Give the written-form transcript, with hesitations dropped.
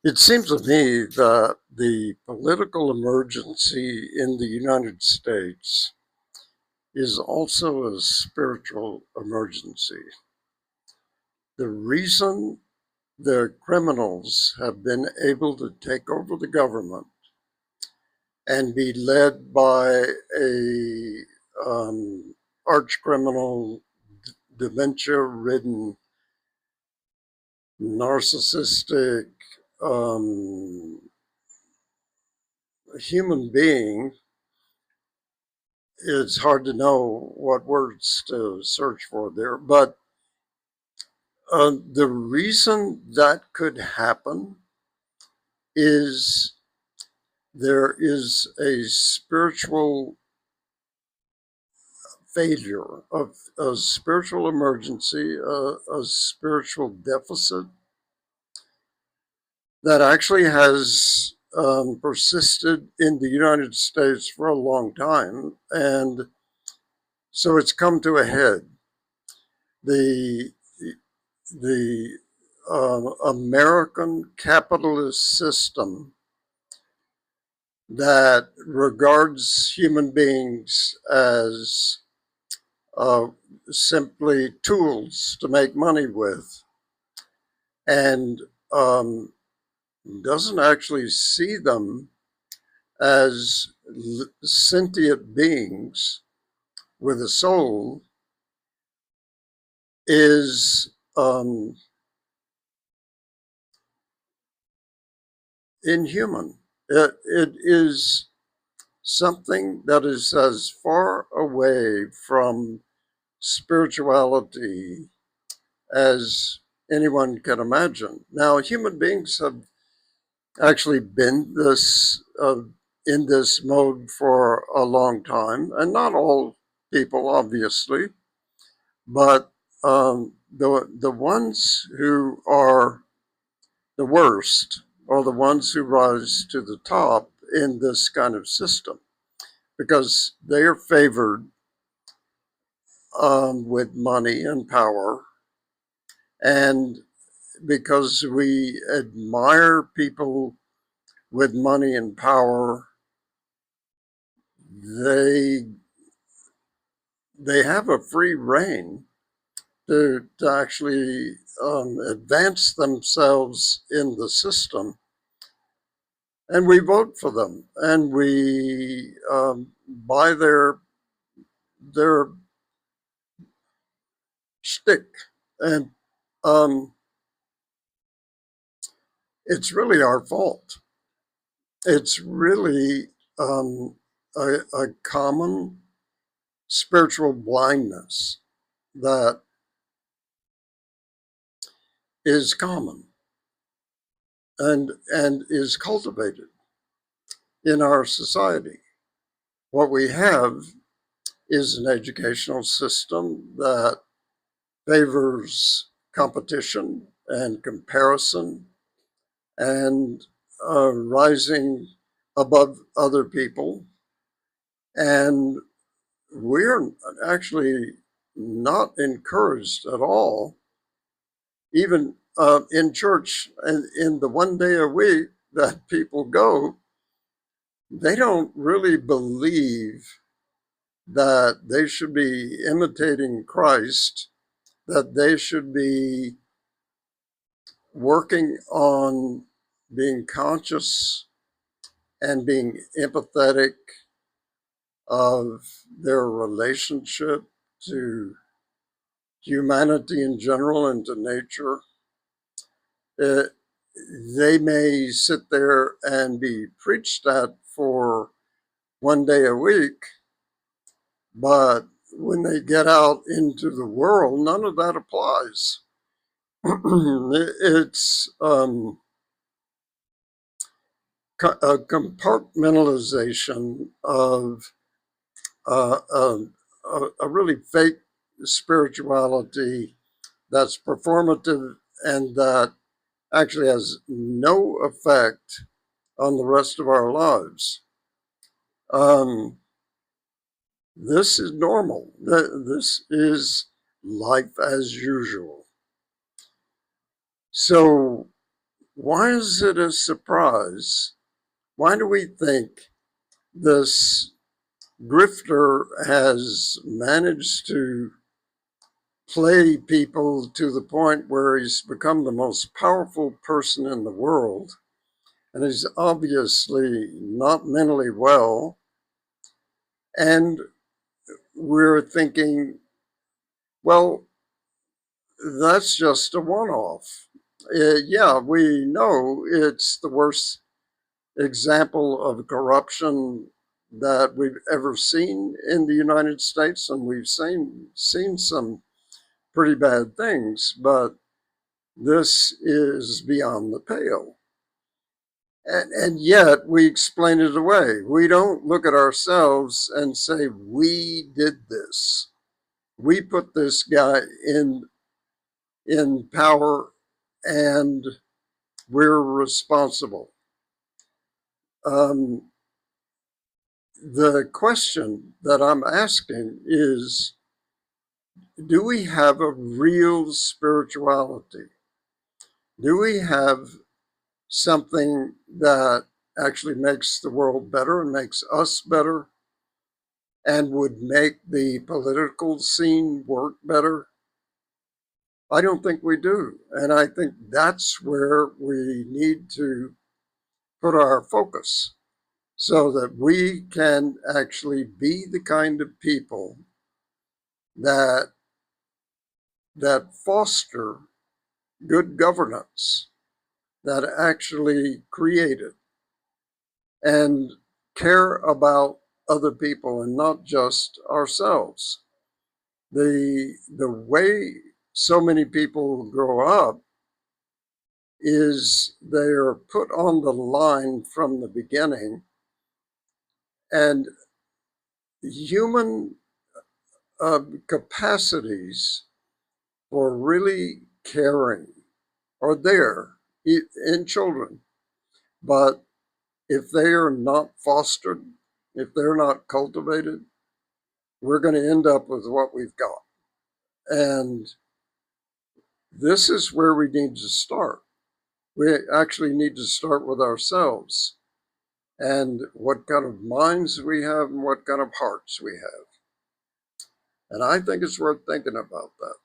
It seems to me that the political emergency in the United States is also a spiritual emergency. The reason the criminals have been able to take over the government and be led by a arch criminal, dementia-ridden, narcissistic human being. It's hard to know what words to search for there, but the reason that could happen is there is a spiritual failure, of a spiritual emergency, a spiritual deficit that actually has persisted in the United States for a long time, and so it's come to a head. The the American capitalist system that regards human beings as uh, simply tools to make money with, and um, doesn't actually see them as sentient beings with a soul, is inhuman. It is something that is as far away from spirituality as anyone can imagine. Now, human beings have actually been in this mode for a long time, and not all people, obviously, but the ones who are the worst are the ones who rise to the top in this kind of system, because they are favored with money and power, and because we admire people with money and power, they they have a free reign to actually advance themselves in the system, and we vote for them, and we buy their shtick, and um, it's really our fault. It's really a common spiritual blindness that is common and is cultivated in our society. What we have is an educational system that favors competition and comparison and rising above other people. And we're actually not encouraged at all, even in church, and in the one day a week that people go, they don't really believe that they should be imitating Christ, that they should be working on being conscious and being empathetic of their relationship to humanity in general and to nature. Uh, they may sit there and be preached at for one day a week, but when they get out into the world, none of that applies. It's a compartmentalization of a really fake spirituality that's performative and that actually has no effect on the rest of our lives. Um, this is normal. This is life as usual. So Why is it a surprise? Why do we think this grifter has managed to play people to the point where he's become the most powerful person in the world? And he's obviously not mentally well. And we're thinking, well, that's just a one-off. Yeah, we know it's the worst example of corruption that we've ever seen in the United States, and we've seen some pretty bad things, but this is beyond the pale. And yet we explain it away. We don't look at ourselves and say, we did this. We put this guy in power and we're responsible. The question that I'm asking is, do we have a real spirituality? Do we have something that actually makes the world better and makes us better and would make the political scene work better? I don't think we do. And I think that's where we need to put our focus so that we can actually be the kind of people that foster good governance, that actually create it and care about other people and not just ourselves. The way so many people grow up is they're put on the line from the beginning, and human capacities for really caring are there in children. But if they are not fostered, if they're not cultivated, we're going to end up with what we've got. And this is where we need to start. We actually need to start with ourselves and what kind of minds we have and what kind of hearts we have. And I think it's worth thinking about that.